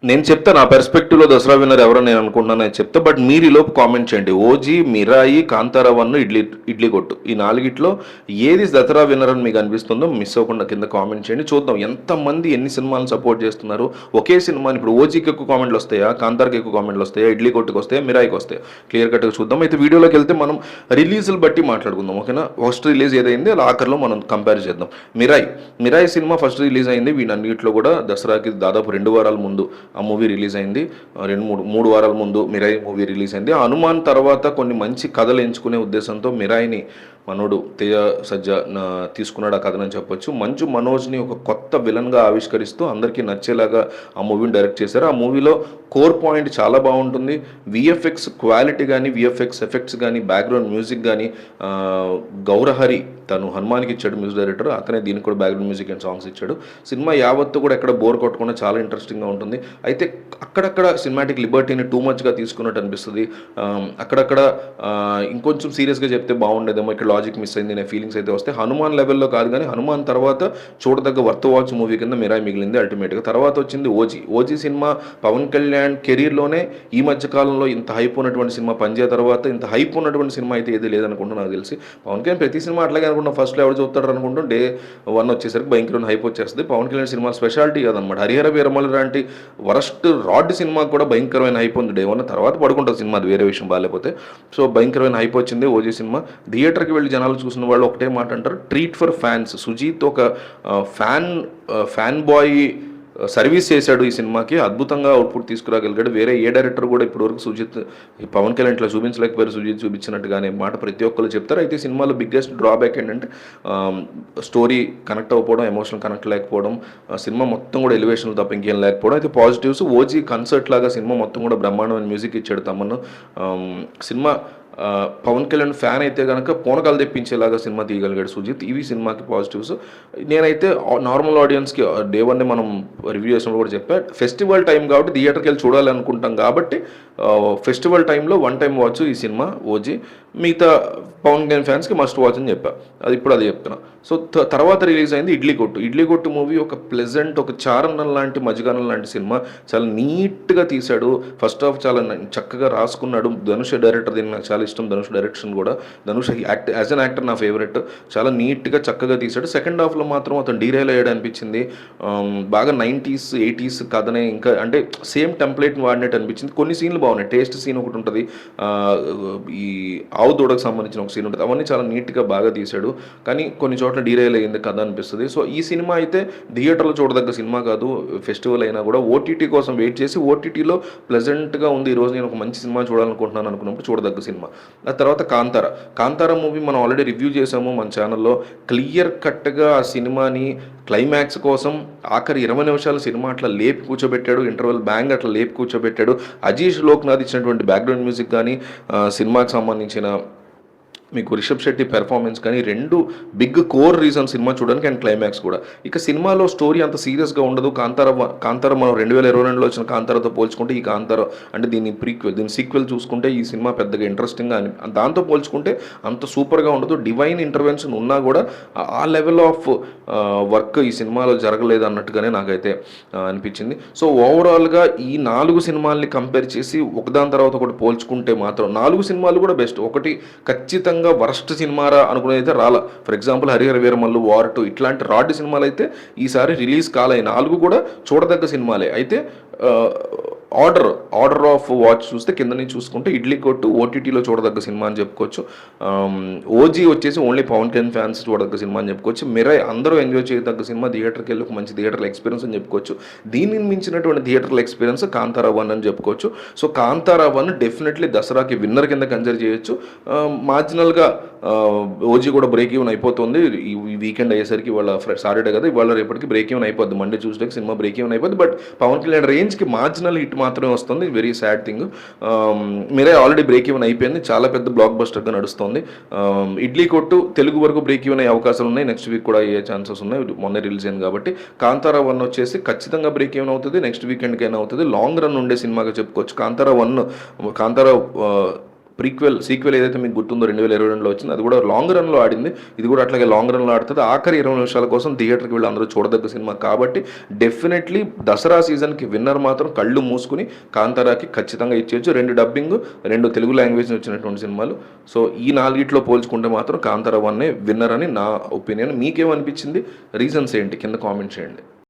నేను చెప్తా నా పెర్స్పెక్టివ్లో దసరా విన్నర్ ఎవరో నేను అనుకుంటున్నాను చెప్తా. బట్ మీరు ఈలోపు కామెంట్ చేయండి. ఓజీ, మిరాయి, కాంతారా వన్, ఇడ్లీ కొట్టు, ఈ నాలుగిట్లో ఏది దసరా విన్నర్ అని మీకు అనిపిస్తుందో మిస్ అవ్వకుండా కింద కామెంట్ చేయండి. చూద్దాం ఎంతమంది ఎన్ని సినిమాలను సపోర్ట్ చేస్తున్నారు. ఒకే సినిమాని ఇప్పుడు ఓజీకి ఎక్కువ కామెంట్లు వస్తాయా, కాంతారాకి ఎక్కువ కామెంట్లు వస్తాయా, ఇడ్లీ కొట్టుకు వస్తాయా, మిరాయికి వస్తాయా, క్లియర్ కట్గా చూద్దాం. అయితే వీడియోలోకి వెళ్తే మనం రిలీజులు బట్టి మాట్లాడుకుందాం, ఓకేనా. ఫస్ట్ రిలీజ్ ఏదైంది అలా ఆఖరిలో మనం కంపేర్ చేద్దాం. మిరాయి సినిమా ఫస్ట్ రిలీజ్ అయింది. వీటన్నిటిలో కూడా దసరాకి దాదాపు 2 వారాల ముందు ఆ మూవీ రిలీజ్ అయింది. 2-3 వారాల ముందు మిరాయి మూవీ రిలీజ్ అయింది. హనుమాన్ తర్వాత కొన్ని మంచి కథలు ఎంచుకునే ఉద్దేశంతో మిరాయిని మనోడు తేజ సజ్జ తీసుకున్నాడు ఆ కథనని చెప్పొచ్చు. మంచు మనోజ్ని ఒక కొత్త విలన్గా ఆవిష్కరిస్తూ అందరికీ నచ్చేలాగా ఆ మూవీని డైరెక్ట్ చేశారు. ఆ మూవీలో కోర్ పాయింట్ చాలా బాగుంటుంది. విఎఫ్ఎక్స్ క్వాలిటీ కానీ, విఎఫ్ఎక్స్ ఎఫెక్ట్స్ కానీ, బ్యాక్గ్రౌండ్ మ్యూజిక్ కానీ, గౌరహరి తను హనుమాన్కి ఇచ్చాడు మ్యూజిక్ డైరెక్టర్, అతనే దీనికి కూడా బ్యాక్గ్రౌండ్ మ్యూజిక్ అండ్ సాంగ్స్ ఇచ్చాడు. సినిమా యావత్తు కూడా ఎక్కడ బోర్ కొట్టకుండా చాలా ఇంట్రెస్టింగ్గా ఉంటుంది. అయితే అక్కడక్కడ సినిమాటిక్ లిబర్టీని టూ మచ్గా తీసుకున్నట్టు అనిపిస్తుంది. అక్కడక్కడ ఇంకొంచెం సీరియస్గా చెప్తే బాగుండేదేమో, ఇక్కడ లాజిక్ మిస్ అయింది అనే ఫీలింగ్స్ అయితే వస్తాయి. హనుమాన్ లెవెల్లో కాదు కానీ హనుమాన్ తర్వాత చూడదగ్గ వర్త్ వాచ్ మూవీ కింద మిరాయి మిగిలింది అల్టిమేట్గా. తర్వాత వచ్చింది ఓజీ సినిమా. పవన్ కళ్యాణ్ కెరీర్లోనే ఈ మధ్య కాలంలో ఇంత హైప్ ఉన్నటువంటి సినిమా, పంజా తర్వాత ఇంత హైప్ ఉన్నటువంటి సినిమా అయితే ఏది లేదనుకుంటూ నాకు తెలిసి. పవన్ కళ్యాణ్ ప్రతి సినిమా అట్లాగే అనుకుంటున్నాం, ఫస్ట్లో ఎవరు చూస్తాడు అనుకుంటూ డే 1 వచ్చేసరికి భయంకరమైన హైప్ వచ్చేస్తుంది. పవన్ కళ్యాణ్ సినిమా స్పెషాలిటీ కాదనమాట. హరిహర వీరమల్లు లాంటి వరస్ట్ రాడ్ సినిమాకి కూడా భయంకరమైన హైప్ ఉంది. డే 1 తర్వాత పడుకుంటుంది సినిమా, అది వేరే విషయం, బాగాలేకపోతే. సో భయంకరమైన హైప్ వచ్చింది ఓజీ సినిమా. థియేటర్కి వెళ్ళి జనాలు చూసిన వాళ్ళు ఒకటే మాట అంటారు, ట్రీట్ ఫర్ ఫ్యాన్స్. సుజీత్ ఒక ఫ్యాన్ బాయ్ సర్వీస్ చేశాడు ఈ సినిమాకి, అద్భుతంగా అవుట్పుట్ తీసుకురాగలిగాడు. వేరే ఏ డైరెక్టర్ కూడా ఇప్పటివరకు సుజిత్ పవన్ కళ్యాణ్ ఇట్లా చూపించలేకపోయారు సుజిత్ చూపించినట్టుగానే మాట ప్రతి ఒక్కరు చెప్తారు. అయితే సినిమాలో బిగ్గెస్ట్ డ్రాబ్యాక్ ఏంటంటే స్టోరీ కనెక్ట్ అవ్వకపోవడం, ఎమోషనల్ కనెక్ట్ లేకపోవడం, సినిమా మొత్తం కూడా ఎలివేషన్లు తప్ప ఇంకేం లేకపోవడం. అయితే పాజిటివ్స్, ఓజీ కన్సర్ట్ లాగా సినిమా మొత్తం కూడా బ్రహ్మాండమైన మ్యూజిక్ ఇచ్చాడు తమను. సినిమా పవన్ కళ్యాణ్ ఫ్యాన్ అయితే కనుక పూనకాలు తెప్పించేలాగా సినిమా తీయగలిగాడు సుజిత్. ఇవి సినిమాకి పాజిటివ్స్. నేనైతే నార్మల్ ఆడియన్స్కి డే 1 మనం రివ్యూ చేసినప్పుడు కూడా చెప్పా, ఫెస్టివల్ టైం కాబట్టి థియేటర్కి వెళ్ళి చూడాలి అనుకుంటాం కాబట్టి ఫెస్టివల్ టైంలో 1 టైం వాచ్ ఈ సినిమా ఓజీ. మిగతా పవన్ కళ్యాణ్ ఫ్యాన్స్కి మస్ట్ వాచ్ అని చెప్పా, అది ఇప్పుడు అదే చెప్తున్నా. సో తర్వాత రిలీజ్ అయింది ఇడ్లీ కొట్టు మూవీ. ఒక ప్లెజెంట్, ఒక చారణం లాంటి, మజ్గానం లాంటి సినిమా. చాలా నీట్గా తీశాడు. ఫస్ట్ హాఫ్ చాలా చక్కగా రాసుకున్నాడు. ధనుష్ డైరెక్టర్, దీనికి నాకు చాలా ఇష్టం ధనుష్ డైరెక్షన్ కూడా. ధనుష్ యాజ్ అన్ యాక్టర్ నా ఫేవరెట్. చాలా నీట్గా చక్కగా తీశాడు. సెకండ్ హాఫ్లో మాత్రం అతను డీరైల్ అయ్యాడు అనిపించింది. బాగా 90s 80s కథనే ఇంకా అంటే సేమ్ టెంప్లెట్ని వాడినట్టు అనిపించింది. కొన్ని సీన్లు బాగున్నాయి. టేస్ట్ సీన్ ఒకటి ఉంటుంది, ఈ ఆవు దూడకు సంబంధించిన ఒక సీన్ ఉంటుంది, అవన్నీ చాలా నీట్గా బాగా తీశాడు. కానీ కొన్ని చోట్ల డీరైల్ అయ్యింది కథ అనిపిస్తుంది. సో ఈ సినిమా అయితే థియేటర్లో చూడదగ్గ సినిమా కాదు. ఫెస్టివల్ అయినా కూడా ఓటీటీ కోసం వెయిట్ చేసి ఓటీటీలో ప్లెజెంట్గా ఉంది, ఈరోజు నేను ఒక మంచి సినిమా చూడాలనుకుంటున్నాను అనుకున్నప్పుడు చూడదగ్గ సినిమా. ఆ తర్వాత కాంతారా మూవీ మనం ఆల్రెడీ రివ్యూ చేసాము మన ఛానల్లో. క్లియర్ కట్గా ఆ సినిమాని క్లైమాక్స్ కోసం ఆఖరి 20 నిమిషాల సినిమా అట్లా లేపి కూర్చోబెట్టాడు. ఇంటర్వెల్ బ్యాంగ్ అట్లా లేపి కూర్చోబెట్టాడు. అజీష్ లోక్నాథ్ ఇచ్చినటువంటి బ్యాక్గ్రౌండ్ మ్యూజిక్ కానీ, సినిమాకి సంబంధించిన మీకు రిషబ్ శెట్టి పెర్ఫార్మెన్స్ కానీ, 2 బిగ్ కోర్ రీజన్ సినిమా చూడడానికి అండ్ క్లైమాక్స్ కూడా. ఇక సినిమాలో స్టోరీ అంత సీరియస్గా ఉండదు. కాంతారా మనం 2022లో వచ్చిన కాంతారాతో పోల్చుకుంటే ఈ కాంతారా అంటే దీని సీక్వెల్ చూసుకుంటే ఈ సినిమా పెద్దగా ఇంట్రెస్టింగ్గా దాంతో పోల్చుకుంటే అంత సూపర్గా ఉండదు. డివైన్ ఇంటర్వెన్షన్ ఉన్నా కూడా ఆ లెవెల్ ఆఫ్ వర్క్ ఈ సినిమాలో జరగలేదు అన్నట్టుగానే నాకైతే అనిపించింది. సో ఓవరాల్గా ఈ 4 సినిమాల్ని కంపేర్ చేసి ఒకదాని తర్వాత ఒకటి పోల్చుకుంటే మాత్రం 4 సినిమాలు కూడా బెస్ట్. ఒకటి ఖచ్చితంగా వరస్ట్ సినిమారా అనుకునేది అయితే రాలా. For example Harihara Veeramallu, war 2 ఇట్లాంటి రాడ్ సినిమాలు అయితే ఈసారి రిలీజ్ కాలే. 4 కూడా చూడదగ్గ సినిమాలే. అయితే ఆర్డర్ ఆఫ్ వాచ్ చూస్తే కింద నుంచి చూసుకుంటే ఇడ్లీ కొట్టు ఓటీటీలో చూడదగ్గ సినిమా అని చెప్పుకోవచ్చు. ఓజీ వచ్చేసి ఓన్లీ పవన్ కళ్యాణ్ ఫ్యాన్స్ చూడదగ్గ సినిమా అని చెప్పుకోవచ్చు. మిరాయ్ అందరూ ఎంజాయ్ చేయదగ్గ సినిమా, థియేటర్కి వెళ్ళి ఒక మంచి థియేటర్ల ఎక్స్పీరియన్స్ అని చెప్పుకోవచ్చు. దీనిని మించినటువంటి థియేటర్ల ఎక్స్పీరియన్స్ కాంతారా 1 అని చెప్పుకోవచ్చు. సో కాంతారా 1 డెఫినెట్లీ దసరాకి విన్నర్ కింద కన్సిడర్ చేయొచ్చు. మార్జినల్గా ఓజీ కూడా బ్రేక్ ఈవెన్ అయిపోతుంది. ఈ వీకెండ్ అయ్యేసరికి వాళ్ళ సాటర్డే కదా, ఇవాళ రేపటికి బ్రేక్ ఈవెన్ అయిపోద్ది. మండే ట్యూస్డేకి సినిమా బ్రేక్ ఈవెన్ అయిపోద్ది. బట్ పవన్ కళ్యాణ్ రేంజ్కి మార్జినల్ హిట్ మాత్రమే వస్తుంది. Very sad thing. Mirai already break even అయిపోయింది, చాలా పెద్ద బ్లాక్ బస్టర్గా నడుస్తుంది. ఇడ్లీ కొట్టు తెలుగు వరకు బ్రేక్ ఈవెన్ అయ్యే అవకాశాలు ఉన్నాయి. నెక్స్ట్ వీక్ కూడా అయ్యే ఛాన్సెస్ ఉన్నాయి, మొన్న రిలీజ్ అయింది కాబట్టి. కాంతారా 1 వచ్చేసి ఖచ్చితంగా బ్రేక్ ఈవెన్ అవుతుంది, నెక్స్ట్ వీకెండ్కి అయినా అవుతుంది. లాంగ్ రన్ ఉండే సినిమాగా చెప్పుకోవచ్చు. కాంతారా సీక్వెల్ ఏదైతే మీకు గుర్తుందో 2022లో వచ్చింది, అది కూడా లాంగ్ రన్లో ఆడింది. ఇది కూడా అట్లాగే లాంగ్ రన్లో ఆడుతుంది. ఆఖరి 20 నిమిషాల కోసం థియేటర్కి వీళ్ళు అందరూ చూడదగ్గ సినిమా కాబట్టి డెఫినెట్లీ దసరా సీజన్కి విన్నర్ మాత్రం కళ్ళు మూసుకుని కాంతారాకి ఖచ్చితంగా ఇచ్చేయచ్చు. 2 డబ్బింగ్, 2 తెలుగు లాంగ్వేజ్ వచ్చినటువంటి సినిమాలు. సో ఈ నాలుగిట్లో పోల్చుకుంటే మాత్రం కాంతారా 1 విన్నర్ అని నా ఒపీనియన్. మీకేమనిపించింది? రీజన్స్ ఏంటి కింద కామెంట్ చేయండి.